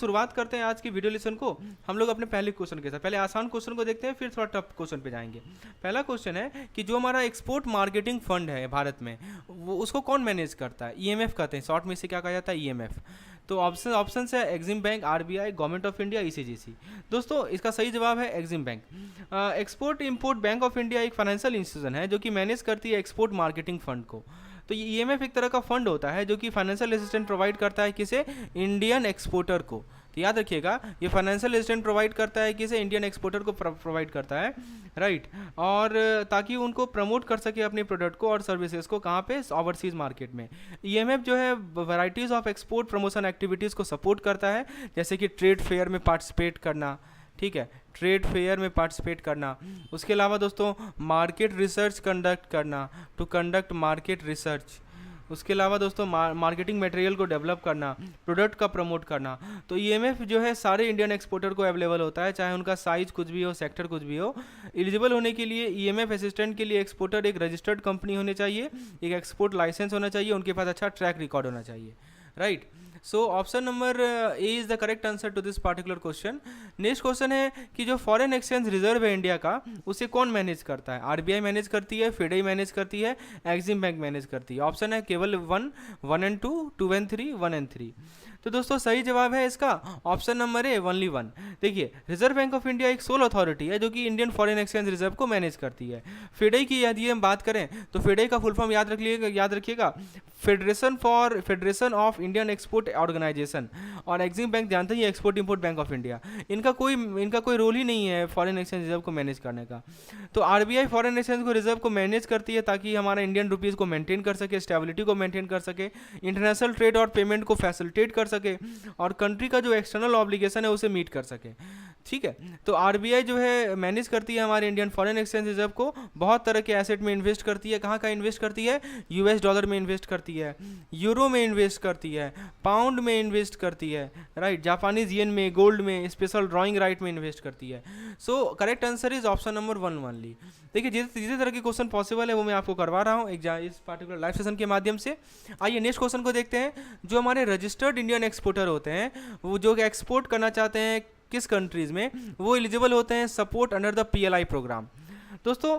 शुरुआत करते हैं आज की वीडियो लेसन को। हम लोग अपने पहले क्वेश्चन के साथ पहले आसान क्वेश्चन को देखते हैं, फिर थोड़ा टफ क्वेश्चन पे जाएंगे। पहला क्वेश्चन है कि जो हमारा एक्सपोर्ट मार्केटिंग फंड है भारत में, वो उसको कौन मैनेज करता है? ईएमएफ कहते हैं, शॉर्ट में इसे क्या कहा जाता है? ईएमएफ। तो ऑप्शन है EXIM bank, RBI, government of India, ECGC. दोस्तों इसका सही जवाब है EXIM bank. Export import bank of India एक फाइनेंशियल इंस्टीट्यूशन है जो कि मैनेज करती है एक्सपोर्ट मार्केटिंग फंड को। तो ये ईएमएफ एक तरह का फंड होता है जो कि फाइनेंशियल असिस्टेंट प्रोवाइड करता है किसे? इंडियन एक्सपोर्टर को। तो याद रखिएगा, ये फाइनेंशियल असिस्टेंट प्रोवाइड करता है किसे? इंडियन एक्सपोर्टर को प्रोवाइड करता है, राइट। और ताकि उनको प्रमोट कर सके अपने प्रोडक्ट को और सर्विसेज को, कहाँ पे? ओवरसीज मार्केट में। ईएमएफ जो है varieties of export promotion activities को सपोर्ट करता है, जैसे कि ट्रेड फेयर में पार्टिसिपेट करना, ठीक है, ट्रेड फेयर में पार्टिसिपेट करना। उसके अलावा दोस्तों मार्केट रिसर्च कंडक्ट करना, टू कंडक्ट मार्केट रिसर्च। उसके अलावा दोस्तों मार्केटिंग मटेरियल को डेवलप करना, प्रोडक्ट का प्रमोट करना। तो ईएमएफ जो है सारे इंडियन एक्सपोर्टर को अवेलेबल होता है, चाहे उनका साइज कुछ भी हो, सेक्टर कुछ भी हो। एलिजिबल होने के लिए ईएमएफ असिस्टेंट के लिए एक्सपोर्टर एक रजिस्टर्ड कंपनी होनी चाहिए, एक एक्सपोर्ट लाइसेंस होना चाहिए, उनके पास अच्छा ट्रैक रिकॉर्ड होना चाहिए, right. So option number A is the correct answer to this particular question. Next question है कि जो फॉरेन एक्सचेंज रिजर्व है इंडिया का, उसे कौन मैनेज करता है? आरबीआई मैनेज करती है, फिडई मैनेज करती है, एक्सिम बैंक मैनेज करती है। ऑप्शन है केवल 1 एंड 2, 2 एंड 3, 1 एंड 3। तो दोस्तों सही जवाब है इसका ऑप्शन नंबर ए, ओनली 1। देखिए, रिजर्व बैंक ऑफ इंडिया एक सोल अथॉरिटी है जो कि इंडियन फॉरेन एक्सचेंज रिजर्व को मैनेज करती है। फिडई की यदि हम बात करें तो फिडई का फुल फॉर्म याद रखिएगा, federation of Indian export organisation. और एक्सिम बैंक जानते ही export import bank of India. इनका कोई रोल ही नहीं है फॉरेन एक्सचेंज रिजर्व को मैनेज करने का। तो आरबीआई फॉरेन एक्सचेंज को रिजर्व को मैनेज करती है ताकि हमारा इंडियन रुपीज़ को मेंटेन कर सके, स्टेबिलिटी को मेंटेन कर सके, इंटरनेशनल ट्रेड और पेमेंट को फैसिलिटेट कर सके, और कंट्री का जो एक्सटर्नल ऑब्लिगेशन है उसे मीट कर सके, ठीक है। तो आरबीआई जो है मैनेज करती है हमारे इंडियन फॉरेन एक्सचेंज रिजर्व को, बहुत तरह के एसेट में इन्वेस्ट करती है। कहाँ का इन्वेस्ट करती है? यूएस डॉलर में इन्वेस्ट करती है, यूरो में इन्वेस्ट करती है, पाउंड में इन्वेस्ट करती है, राइट, जापानीज येन में, गोल्ड में, स्पेशल ड्राइंग राइट में इन्वेस्ट करती है। So correct answer is option number 1 only. देखिए जिस तरह के क्वेश्चन पॉसिबल है वो मैं आपको करवा रहा हूँ इस पार्टिकुलर लाइव सेशन के माध्यम से। आइए नेक्स्ट क्वेश्चन को देखते हैं। जो हमारे रजिस्टर्ड इंडियन एक्सपोर्टर होते हैं, वो जो एक्सपोर्ट करना चाहते हैं किस कंट्रीज़ में, वो एलिजिबल होते हैं support under the PLI programme. दोस्तों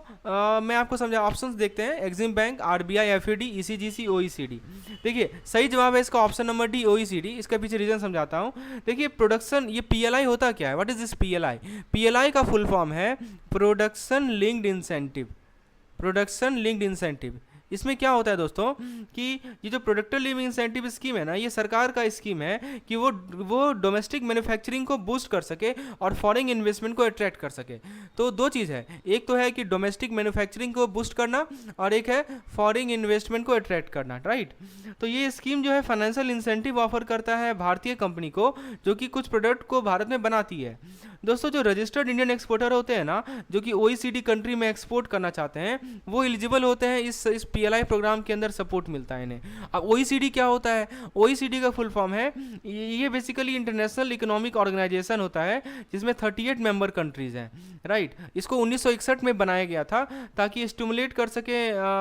मैं आपको समझा, ऑप्शंस देखते हैं, EXIM Bank, RBI, FED, ECGC, OECD. देखिए सही जवाब है इसका ऑप्शन नंबर डी, ओईसीडी। इसका पीछे रीजन समझाता हूँ। देखिए प्रोडक्शन, ये पीएलआई होता क्या है? What is this PLI? PLI का फुल फॉर्म है production linked incentive. Production linked incentive. इसमें क्या होता है दोस्तों कि ये जो प्रोडक्टर लिंक्ड इंसेंटिव स्कीम है ना, ये सरकार का स्कीम है कि वो डोमेस्टिक मैन्युफैक्चरिंग को बूस्ट कर सके और फॉरेन इन्वेस्टमेंट को अट्रैक्ट कर सके। तो दो चीज़ है, एक तो है कि डोमेस्टिक मैन्युफैक्चरिंग को बूस्ट करना और एक है फॉरेन इन्वेस्टमेंट को अट्रैक्ट करना, राइट। तो ये स्कीम जो है फाइनेंशियल इंसेंटिव ऑफर करता है भारतीय कंपनी को जो कि कुछ प्रोडक्ट को भारत में बनाती है। दोस्तों जो रजिस्टर्ड इंडियन एक्सपोर्टर होते हैं ना, जो कि ओईसीडी कंट्री में एक्सपोर्ट करना चाहते हैं, वो एलिजिबल होते हैं इस पीएलआई प्रोग्राम के अंदर, सपोर्ट मिलता है इन्हें। अब ओईसीडी क्या होता है? ओईसीडी का फुल फॉर्म है, ये बेसिकली इंटरनेशनल इकोनॉमिक ऑर्गेनाइजेशन होता है जिसमें 38 मेंबर कंट्रीज हैं, राइट। इसको 1961 में बनाया गया था ताकि स्टिमुलेट कर सके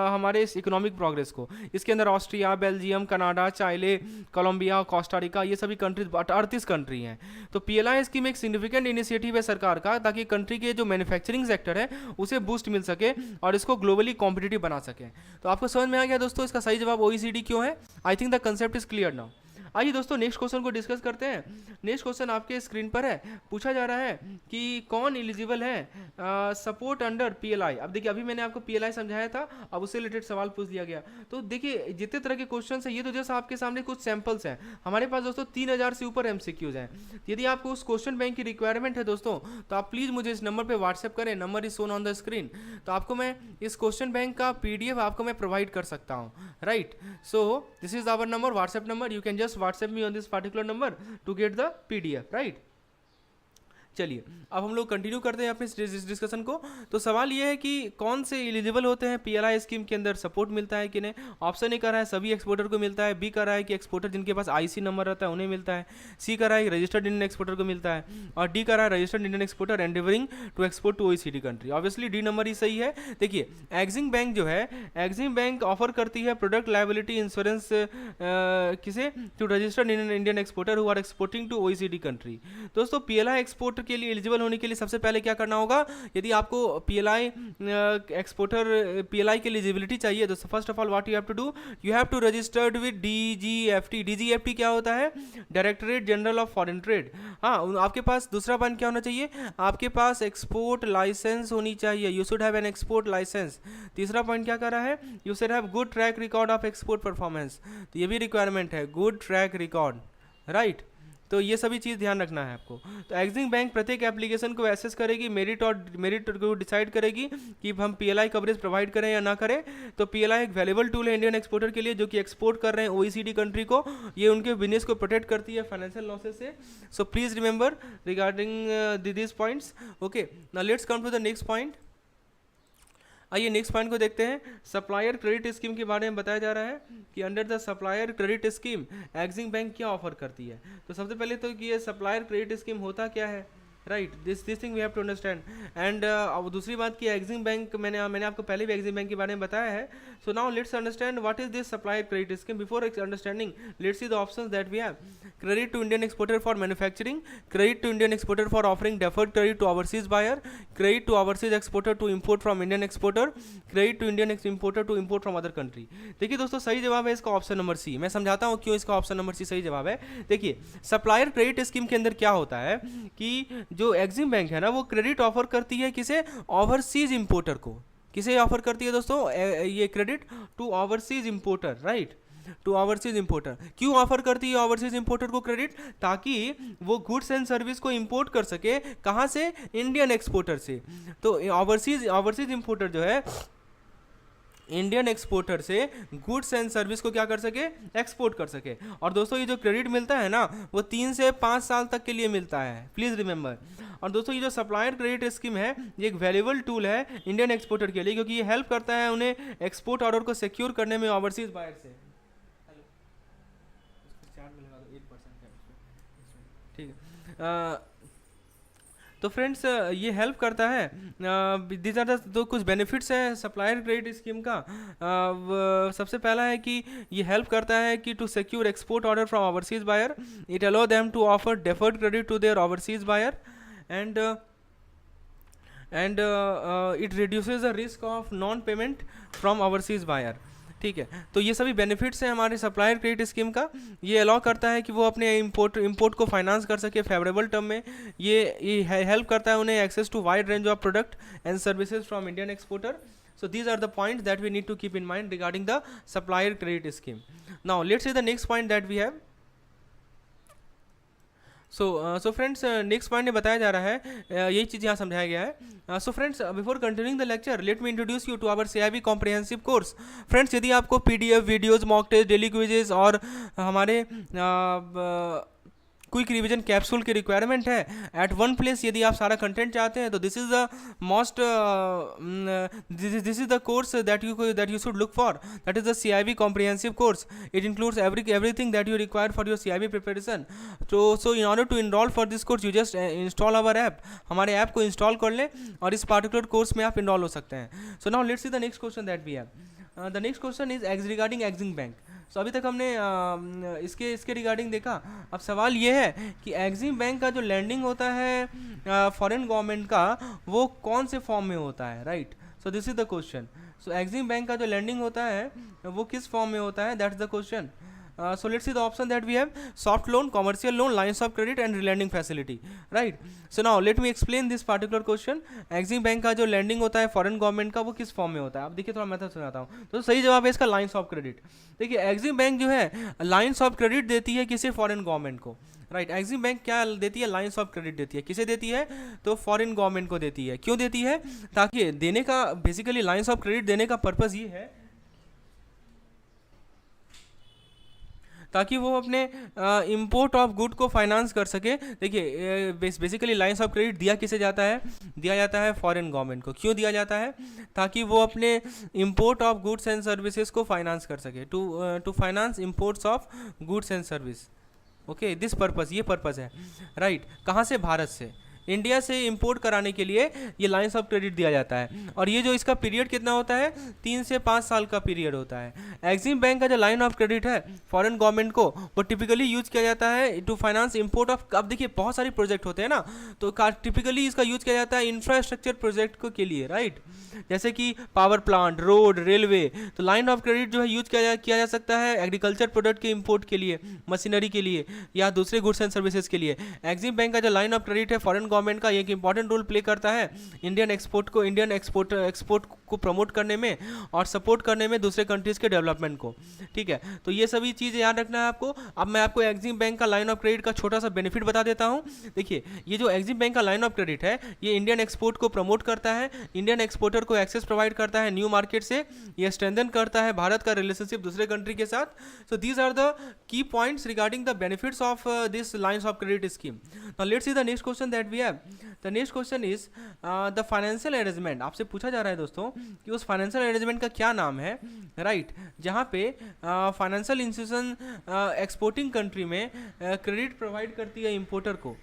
हमारे इस इकोनॉमिक प्रोग्रेस को। इसके अंदर Austria, Belgium, Canada, Chile, Colombia, Costa Rica, ये सभी कंट्रीज 38 कंट्री हैं। तो पीएलआई स्कीम एक सिग्निफिकेंट इनिशिएटिव है सरकार का ताकि कंट्री के जो मैन्युफैक्चरिंग सेक्टर है उसे बूस्ट मिल सके और इसको ग्लोबली कॉम्पिटिटिव बना सके। तो आपको समझ में आ गया दोस्तों इसका सही जवाब ओईसीडी क्यों है? I think the concept is clear now. आइए दोस्तों नेक्स्ट क्वेश्चन को डिस्कस करते हैं। नेक्स्ट क्वेश्चन आपके स्क्रीन पर है। पूछा जा रहा है कि कौन एलिजिबल है सपोर्ट अंडर पीएलआई। अब देखिए अभी मैंने आपको पीएलआई समझाया था, अब उससे रिलेटेड सवाल पूछ दिया गया। तो देखिए जितने तरह के क्वेश्चन है, ये तो जैसे आपके सामने कुछ सैंपल्स हैं। हमारे पास दोस्तों 3000 से ऊपर एमसीक्यूज हैं। यदि आपको उस क्वेश्चन बैंक की रिक्वायरमेंट है दोस्तों, तो आप प्लीज़ मुझे इस नंबर पर व्हाट्सएप करें, number is shown on the screen. तो आपको मैं इस क्वेश्चन बैंक का पीडीएफ आपको मैं प्रोवाइड कर सकता हूँ, right. So this is our number, WhatsApp number, you can just WhatsApp me on this particular number to get the PDF, right? चलिए अब हम लोग कंटिन्यू करते हैं अपने इस डिस्कशन को। तो सवाल ये है कि कौन से एलिजिबल होते हैं पीएलआई स्कीम के अंदर, सपोर्ट मिलता है कि नहीं। ऑप्शन ए कर रहा है सभी एक्सपोर्टर को मिलता है, बी कर रहा है कि एक्सपोर्टर जिनके पास आईसी नंबर रहता है उन्हें मिलता है, सी कर रहा है रजिस्टर्ड इंडियन एक्सपोर्टर को मिलता है, और डी कर रहा है registered Indian exporter endeavouring to export to OECD country. Obviously the number ही सही है। देखिए एक्सिम बैंक जो है, एक्सिम बैंक ऑफर करती है प्रोडक्ट लायबिलिटी इंश्योरेंस किसे, to registered Indian exporter who are exporting to OECD country. दोस्तों पीएलआई एक्सपोर्टर के लिए एलिजिबल होने के लिए सबसे पहले क्या करना होगा, यदि आपको पीएलआई एक्सपोर्टर पीएलआई की एलिजिबिलिटी चाहिए तो first of all what you have to do, you have to registered with DGFT. DGFT क्या होता है, Directorate General of Foreign Trade. हाँ, आपके पास दूसरा पॉइंट क्या होना चाहिए, आपके पास एक्सपोर्ट लाइसेंस होनी चाहिए, you should have an export licence. तीसरा पॉइंट क्या कर रहा है, you should have good track record of export performance. तो ये भी रिक्वायरमेंट है, गुड ट्रैक रिकॉर्ड, राइट। तो ये सभी चीज़ ध्यान रखना है आपको। तो एक्सिम बैंक प्रत्येक एप्लीकेशन को एसेस करेगी, मेरिट को डिसाइड करेगी कि हम पीएलआई कवरेज प्रोवाइड करें या ना करें। तो पीएलआई एक वैल्यूएबल टूल है इंडियन एक्सपोर्टर के लिए जो कि एक्सपोर्ट कर रहे हैं ओईसीडी कंट्री को। ये उनके बिजनेस को प्रोटेक्ट करती है फाइनेंशियल लॉसेस से। So please remember regarding this points. Okay, now let's come to the next point. आइए नेक्स्ट पॉइंट को देखते हैं। सप्लायर क्रेडिट स्कीम के बारे में बताया जा रहा है कि under the supplier credit scheme Exim bank क्या ऑफर करती है। तो सबसे पहले तो कि ये सप्लायर क्रेडिट स्कीम होता क्या है, right, this thing we have to understand. And दूसरी बात कि एक्सिम बैंक मैंने आपको पहले भी एक्सिम बैंक के बारे में बताया है। So now let's understand what is this supplier credit scheme. Before understanding let's see the options that we have. Credit to Indian exporter for manufacturing, credit to Indian exporter for offering deferred credit to overseas buyer, credit to overseas exporter to import from Indian exporter, credit to Indian importer to import from other country. देखिए दोस्तों सही जवाब है इसका option number C. मैं समझाता हूँ क्यों इसका ऑप्शन नंबर सी सही जवाब है। देखिए सप्लायर क्रेडिट स्कीम के अंदर क्या होता है कि जो एक्सिम बैंक है ना वो क्रेडिट ऑफर करती है किसे, ओवरसीज इंपोर्टर को। किसे ऑफर करती है दोस्तों, ये credit to overseas importer, right, to overseas importer. क्यों ऑफर करती है ओवरसीज इंपोर्टर को क्रेडिट, ताकि वो गुड्स एंड सर्विस को इंपोर्ट कर सके, कहाँ से, इंडियन एक्सपोर्टर से। तो ओवरसीज इंपोर्टर जो है इंडियन एक्सपोर्टर से गुड्स एंड सर्विस को क्या कर सके, एक्सपोर्ट कर सके। और दोस्तों ये जो क्रेडिट मिलता है ना वो 3 से 5 साल तक के लिए मिलता है, प्लीज़ रिमेंबर। और दोस्तों ये जो सप्लायर क्रेडिट स्कीम है ये एक वैल्यूएबल टूल है इंडियन एक्सपोर्टर के लिए, क्योंकि ये हेल्प करता है उन्हें एक्सपोर्ट ऑर्डर को सिक्योर करने में ओवरसीज बायर से। ठीक है, तो फ्रेंड्स ये हेल्प करता है। दीज आर द कुछ बेनिफिट्स हैं सप्लायर क्रेडिट स्कीम का। सबसे पहला है कि ये हेल्प करता है कि to secure export order from overseas buyer, it allow them to offer deferred credit to their overseas buyer, and it reduces the risk of non payment from overseas buyer. ठीक है, तो ये सभी बेनिफिट्स हैं हमारे सप्लायर क्रेडिट स्कीम का। ये allow करता है कि वो अपने इंपोर्ट को फाइनेंस कर सके फेवरेबल टर्म में। ये हेल्प करता है उन्हें access to wide range of product and services from Indian exporter. So these are the points that we need to keep in mind regarding the supplier credit scheme. Now let's see the next point that we have. So friends, next point में बताया जा रहा है, यही चीज़ यहाँ समझाया गया है। So friends, before continuing the lecture, let me introduce you to our CIB comprehensive course. Friends, यदि आपको PDF videos, mock test, daily quizzes और हमारे क्विक रिवीजन कैप्सूल की रिक्वायरमेंट है एट वन प्लेस, यदि आप सारा कंटेंट चाहते हैं तो this is the most this is the course that you should look for, that is the CIB comprehensive course. It includes everything that you require for your CIB preparation. So in order to enrol for this course you just install our app. हमारे app को install कर लें और इस particular course में आप enrol हो सकते हैं। So now let's see the next question that we have. The next question is regarding Exim bank. So अभी तक हमने इसके रिगार्डिंग देखा। अब सवाल ये है कि एक्सिम बैंक का जो लैंडिंग होता है फॉरेन गवर्नमेंट का वो कौन से फॉर्म में होता है, right. So this is the question. So Exim bank का जो लैंडिंग होता है वो किस फॉर्म में होता है, that's the question. So let's see the option that we have: soft loan, commercial loan, lines of credit and relending facility, right? So now let me explain this particular question. Exim Bank का जो lending होता है foreign government का वो किस form में होता है। अब देखिए थोड़ा मेथड सुनाता हूँ। तो सही जवाब है इसका लाइन्स ऑफ क्रेडिट। देखिए एक्सिम बैंक जो है लाइन्स ऑफ क्रेडिट देती है किसे, फॉरेन गवर्नमेंट को, राइट। एक्सिम बैंक क्या देती है, लाइन्स ऑफ क्रेडिट देती है। किसे देती है, तो फॉरेन गवर्नमेंट को देती है। क्यों देती है, ताकि देने का बेसिकली लाइन्स ऑफ क्रेडिट देने का पर्पज़ ये है, ताकि वो अपने इंपोर्ट ऑफ गुड को फाइनेंस कर सके। देखिए बेसिकली लाइंस ऑफ क्रेडिट दिया किसे जाता है, दिया जाता है फॉरेन गवर्नमेंट को। क्यों दिया जाता है? ताकि वो अपने import of goods and services को फाइनेंस कर सके, to finance imports of goods and service. Okay, this purpose, ये पर्पस है, राइट। कहाँ से? भारत से, इंडिया से इंपोर्ट कराने के लिए ये लाइंस ऑफ क्रेडिट दिया जाता है। और ये जो इसका पीरियड कितना होता है, 3 से 5 साल का पीरियड होता है। एग्जिम बैंक का जो लाइन ऑफ क्रेडिट है फॉरेन गवर्नमेंट को, वो टिपिकली यूज किया जाता है टू फाइनेंस इंपोर्ट ऑफ, अब देखिए बहुत सारे प्रोजेक्ट होते हैं ना, तो टिपिकली इसका यूज किया जाता है इंफ्रास्ट्रक्चर प्रोजेक्ट को के लिए, राइट। जैसे कि पावर प्लांट, रोड, रेलवे। तो लाइन ऑफ क्रेडिट जो है यूज किया जा सकता है एग्रीकल्चर प्रोडक्ट के इंपोर्ट के लिए, मशीनरी के लिए, या दूसरे गुड्स एंड सर्विसेज के लिए। एग्जिम बैंक का जो लाइन ऑफ क्रेडिट है फॉरेन गवर्नमेंट का, एक इंपॉर्टेंट रोल प्ले करता है इंडियन एक्सपोर्ट को प्रमोट करने में और सपोर्ट करने में दूसरे कंट्रीज के डेवलपमेंट को। ठीक है, तो ये सभी चीज़ें याद रखना है आपको। अब मैं आपको एग्जिम बैंक का लाइन ऑफ क्रेडिट का छोटा सा बेनिफिट बता देता हूँ। देखिए, ये जो एग्जिम बैंक का लाइन ऑफ क्रेडिट है, ये इंडियन एक्सपोर्ट को प्रमोट करता है, इंडियन एक्सपोर्टर को एक्सेस प्रोवाइड करता है न्यू मार्केट से, ये स्ट्रेंथन करता है भारत का रिलेशनशिप दूसरे कंट्री के साथ। So these are the key points regarding the benefits of this lines of credit scheme. Now let's see the next question that we have. The next question is the financial arrangement. आपसे पूछा जा रहा है दोस्तों कि उस financial arrangement का क्या नाम है, राइट, जहाँ पे फाइनेंशियल इंस्टीट्यूशन एक्सपोर्टिंग कंट्री में क्रेडिट प्रोवाइड करती है इंपोर्टर को,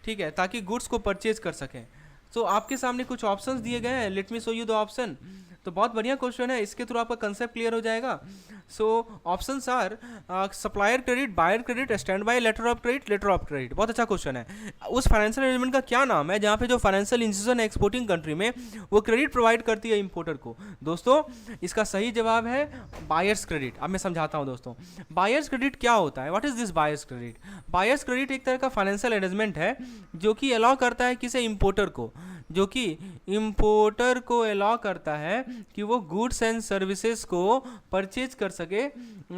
ठीक है, ताकि गुड्स को परचेज कर सकें। तो आपके सामने कुछ ऑप्शंस दिए गए हैं, let me show you the option. तो बहुत बढ़िया क्वेश्चन है, इसके थ्रू आपका कंसेप्ट क्लियर हो जाएगा। So options are supplier credit, buyer credit, standby letter of credit, letter of credit. बहुत अच्छा क्वेश्चन है। उस फाइनेंशियल अरेंजमेंट का क्या नाम है जहाँ पे जो फाइनेंशियल इंस्टीट्यूशन एक्सपोर्टिंग कंट्री में वो क्रेडिट प्रोवाइड करती है इंपोर्टर को? दोस्तों इसका सही जवाब है बायर्स क्रेडिट। अब मैं समझाता हूँ दोस्तों, बायर्स क्रेडिट क्या होता है, what is this buyers credit? Buyers credit एक तरह का फाइनेंशियल अरेंजमेंट है जो कि अलाउ करता है किसे, इंपोर्टर को, जो कि इंपोर्टर को अलाउ करता है कि वो गुड्स एंड सर्विसेज को परचेज कर सके,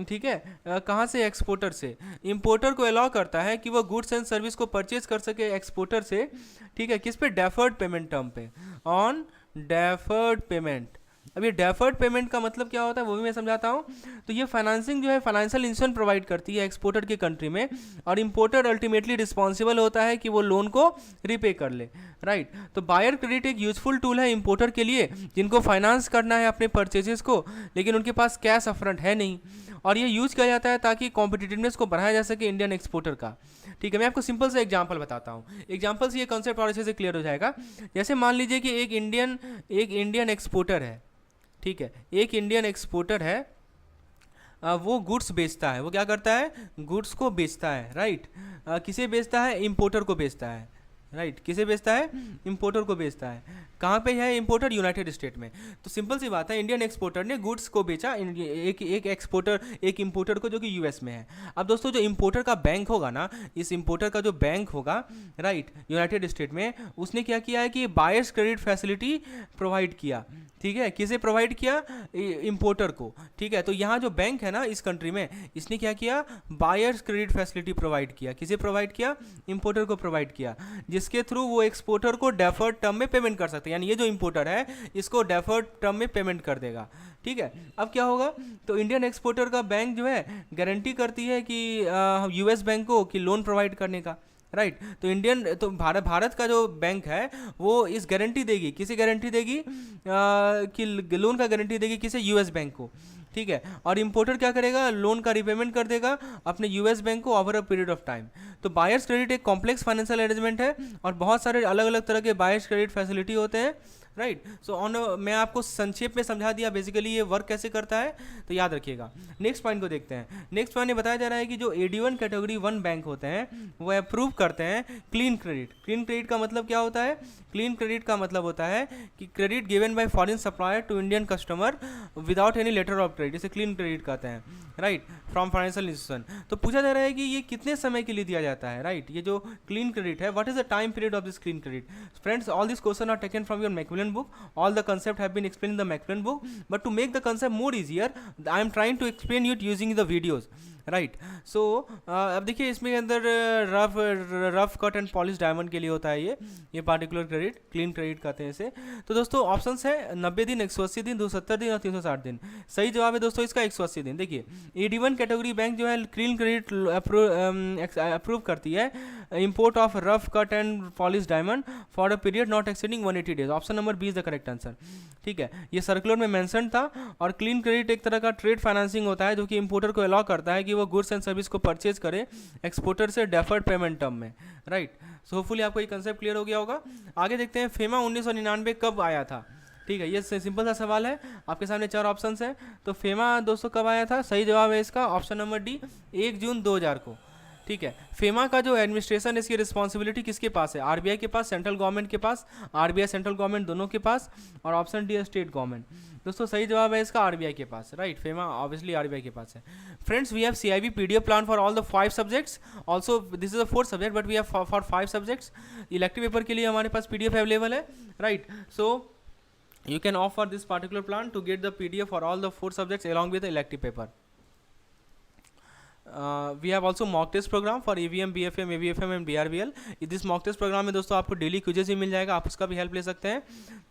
ठीक है, कहाँ से, एक्सपोर्टर से। इंपोर्टर को अलाउ करता है कि वो गुड्स एंड सर्विस को परचेज कर सके एक्सपोर्टर से, ठीक है, किस पे, डेफर्ड पेमेंट टर्म पे, ऑन डेफर्ड पेमेंट। अब ये डेफर्ड पेमेंट का मतलब क्या होता है वो भी मैं समझाता हूँ। तो ये फाइनेंसिंग जो है फाइनेंशियल इंस्टीट्यूशन प्रोवाइड करती है एक्सपोर्टर की कंट्री में, और इंपोर्टर अल्टीमेटली रिस्पॉन्सिबल होता है कि वो लोन को रिपे कर ले, राइट। तो बायर क्रेडिट एक यूजफुल टूल है इंपोर्टर के लिए जिनको फाइनेंस करना है अपने परचेजेस को, लेकिन उनके पास कैश अपफ्रंट है नहीं, और ये यूज किया जाता है ताकि कॉम्पिटिटिवनेस को बढ़ाया जा सके इंडियन एक्सपोर्टर का। ठीक है, मैं आपको सिंपल सा एग्जांपल बताता हूँ, एग्जांपल से ये कॉन्सेप्ट और अच्छे से क्लियर हो जाएगा। जैसे मान लीजिए कि एक इंडियन एक्सपोर्टर है, ठीक है, एक इंडियन एक्सपोर्टर है, वो गुड्स बेचता है, वो क्या करता है, गुड्स को बेचता है, राइट। किसे बेचता है, इंपोर्टर को बेचता है, राइट, किसे बेचता है, इंपोर्टर को बेचता है। कहाँ पे है इंपोर्टर, यूनाइटेड स्टेट में। तो सिंपल सी बात है, इंडियन एक्सपोर्टर ने गुड्स को बेचा एक एक्सपोर्टर, एक इंपोर्टर को, जो कि यूएस में है। अब दोस्तों जो इंपोर्टर का बैंक होगा ना, इस इंपोर्टर का जो बैंक होगा, राइट, यूनाइटेड स्टेट में, उसने क्या किया है कि बायर्स क्रेडिट फैसिलिटी प्रोवाइड किया, ठीक है, किसे प्रोवाइड किया, इंपोर्टर को, ठीक है। तो यहाँ जो बैंक है ना इस कंट्री में, इसने क्या किया, बायर्स क्रेडिट फैसिलिटी प्रोवाइड किया, किसे प्रोवाइड किया, इंपोर्टर को प्रोवाइड किया, जिसके थ्रू वो एक्सपोर्टर को डेफर्ड टर्म में पेमेंट कर सकते हैं, यानी ये जो इंपोर्टर है इसको डेफर्ड टर्म में पेमेंट कर देगा, ठीक है। अब क्या होगा, तो इंडियन एक्सपोर्टर का बैंक जो है गारंटी करती है कि यूएस बैंक को कि लोन प्रोवाइड करने का, राइट। तो भारत का जो बैंक है वो इस गारंटी देगी, किसे गारंटी देगी, कि लोन का गारंटी देगी किसे, यूएस बैंक को, ठीक है। और इंपोर्टर क्या करेगा, लोन का रिपेमेंट कर देगा अपने यूएस बैंक को over a period of time. तो बायर्स क्रेडिट एक कॉम्प्लेक्स फाइनेंशियल अरेंजमेंट है और बहुत सारे अलग अलग तरह के बायर्स क्रेडिट फैसिलिटी होते हैं, राइट। सो मैं आपको संक्षेप में समझा दिया बेसिकली ये वर्क कैसे करता है, तो याद रखिएगा। नेक्स्ट पॉइंट को देखते हैं। नेक्स्ट पॉइंट में बताया जा रहा है कि जो AD1 कैटेगरी 1 बैंक होते हैं वो अप्रूव करते हैं क्लीन क्रेडिट। क्लीन क्रेडिट का मतलब क्या होता है, क्लीन क्रेडिट का मतलब होता है कि credit given by foreign supplier to Indian customer without any letter of credit, इसे क्लीन क्रेडिट कहते हैं, राइट, फ्रॉम फाइनेंशियल इंस्टीट्यूशन। तो पूछा जा रहा है कि ये कितने समय के लिए दिया जाता है, राइट, ये जो क्लीन क्रेडिट है, what is the time period of this clean credit. Friends, all this question are taken from your Macmillan book. All the concept have been explained in the Macmillan book, but to make the concept more easier, I am trying to explain it using the videos. Right. So अब देखिए इसमें अंदर rough cut and polish diamond के लिए होता है ये particular credit, clean credit कहते हैं इसे। तो दोस्तों ऑप्शंस है 90 दिन, 180 दिन, 270 दिन और 360 दिन। सही जवाब है दोस्तों इसका 180 दिन। देखिए AD1 कैटेगरी बैंक जो है क्लीन क्रेडिट अप्रूव करती है import of rough cut and polish diamond for a period not exceeding 180 days. Option number B is the correct answer. ठीक है, ये सर्कुलर में मेंशन था। और क्लीन क्रेडिट एक तरह का ट्रेड फाइनेंसिंग होता है जो कि इंपोर्टर को अलाउ करता है कि वो गुड्स एंड सर्विस को परचेज करे एक्सपोर्टर से डेफर्ड पेमेंट टर्म में, राइट। सो होपफुली आपको ये कंसेप्ट क्लियर हो गया होगा। आगे देखते हैं फेमा 1999 कब आया था। ठीक है, ये सिंपल सा सवाल है, आपके सामने 4 ऑप्शंस हैं। तो फेमा दोस्तों कब आया था, सही जवाब है इसका ऑप्शन नंबर डी 1 जून 2000 को। ठीक है, फेमा का जो एडमिनिस्ट्रेशन, इसकी रिस्पॉन्सिबिलिटी किसके पास है, आरबीआई के पास, सेंट्रल गवर्नमेंट के पास, आरबीआई सेंट्रल गवर्नमेंट दोनों के पास, और ऑप्शन डी स्टेट गवर्नमेंट। दोस्तों सही जवाब है इसका आरबीआई के पास, राइट। फेमा ऑब्वियसली आरबीआई के पास है। Friends we have CIB PDF plan for all the 5 subjects, also this is a 4th subject but we have for 5 subjects. Elective paper के लिए हमारे पास पीडीएफ अवेलेबल है, right. So you can opt for this particular plan to get the PDF for all the 4 subjects along with the elective paper. We have also mock test program for EVM, BFM, AVFM and BRBL. इस mock test program में दोस्तों आपको daily quizzes ही मिल जाएगा, आप उसका भी help ले सकते हैं।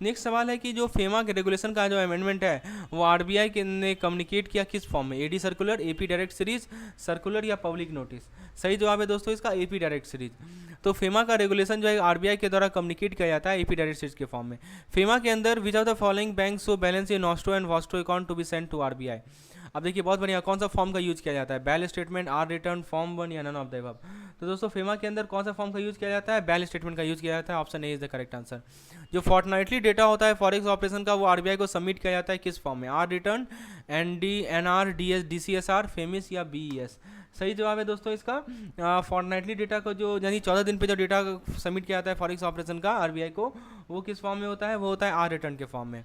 नेक्स्ट सवाल है कि जो फेमा के रेगुलेशन का जो अमेंडमेंट है वो आरबीआई के ने कम्युनिकेट किया किस फॉर्म में, AD circular, AP direct series, circular या पब्लिक नोटिस। सही जवाब है दोस्तों इसका एपी डायरेक्ट सीरीज। तो फेमा का रेगुलेशन जो है आरबीआई के द्वारा कम्युनिकेट किया जाता है एपी डायरेक्ट सीरीज के फॉर्म में। फेमा के अंदर which of the following bank so balance in nostro and vostro account to be send to RBI. अब देखिए बहुत बढ़िया, कौन सा फॉर्म का यूज किया जाता है, बैल स्टेटमेंट, आर रिटर्न, फॉर्म 1 या नन ऑफ द अबव। तो दोस्तों फेमा के अंदर कौन सा फॉर्म का यूज किया जाता है, बैल स्टेटमेंट का यूज किया जाता है, option A is the correct answer. जो फोर्टनाइटली डेटा होता है फॉरेक्स ऑपरेशन का वो आरबीआई को सबमिट किया जाता है किस फॉर्म में, R return, ND, NR, DS, DCSR, फेमिस या बीईएस। सही जवाब है दोस्तों इसका फॉर्टनाइटली डेटा को जो यानी 14 दिन पे जो डेटा सबमिट किया जाता है फॉरेक्स ऑपरेशन का आरबीआई को, वो किस फॉर्म में होता है, वो होता है आर रिटर्न के फॉर्म में।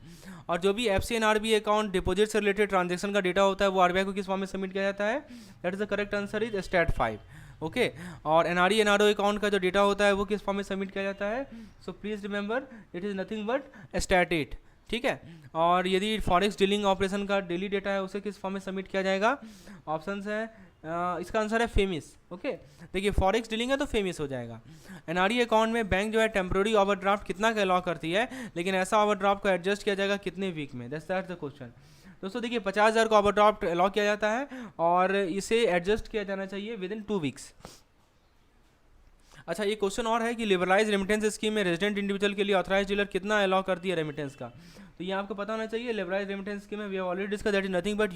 और जो भी एफसीएनआरबी अकाउंट डिपॉजिट से रिलेटेड ट्रांजैक्शन का डेटा होता है वो आरबीआई को किस फॉर्म में सबमिट किया जाता है, that is the correct answer is stat 5। Okay, और एनआरई एनआरओ अकाउंट का जो डेटा होता है वो किस फॉर्म में सबमिट किया जाता है, so please remember it is nothing but stat 8। ठीक है, और यदि फॉरेक्स डीलिंग ऑपरेशन का डेली डेटा है उसे किस फॉर्म में सबमिट किया जाएगा, ऑप्शन है इसका आंसर है फेमिस। ओके, देखिए फॉरेक्स डीलिंग है तो फेमिस हो जाएगा। एनआरई अकाउंट में बैंक जो है टेम्प्रोरी ओवरड्राफ्ट कितना का अलाउ करती है, लेकिन ऐसा ओवरड्राफ्ट को एडजस्ट किया जाएगा कितने वीक में, दैट्स द क्वेश्चन। दोस्तों देखिए 50,000 का ओवरड्राफ्ट अलाउ किया जाता है और इसे एडजस्ट किया जाना चाहिए विद इन 2 वीक्स। अच्छा, ये क्वेश्चन और है कि लिबरलाइज रेमिटेंस स्कीम में रेजिडेंट इंडिविजुअल के लिए ऑथराइज डीलर कितना अलाउ करती है रेमिटेंस का, तो ये आपको पता होना चाहिए। लिबरलाइज रेमिटेंस स्कीम में we have already discussed, that is nothing but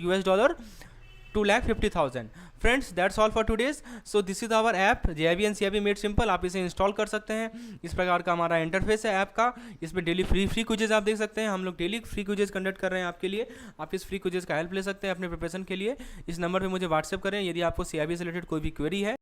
$2,50,000। Friends that's all for today's. So this is our app JIB and CIB made simple, आप इसे इंस्टॉल कर सकते हैं। इस प्रकार का हमारा इंटरफेस है ऐप का, इसमें डेली फ्री क्विजेज आप देख सकते हैं। हम लोग डेली फ्री क्विजेज कंडक्ट कर रहे हैं आपके लिए, आप इस फ्री क्विजेज का हेल्प ले सकते हैं अपने प्रिपरेशन के लिए। इस नंबर पे मुझे व्हाट्सएप करें यदि आपको CIB से रिलेटेड कोई भी क्वेरी है।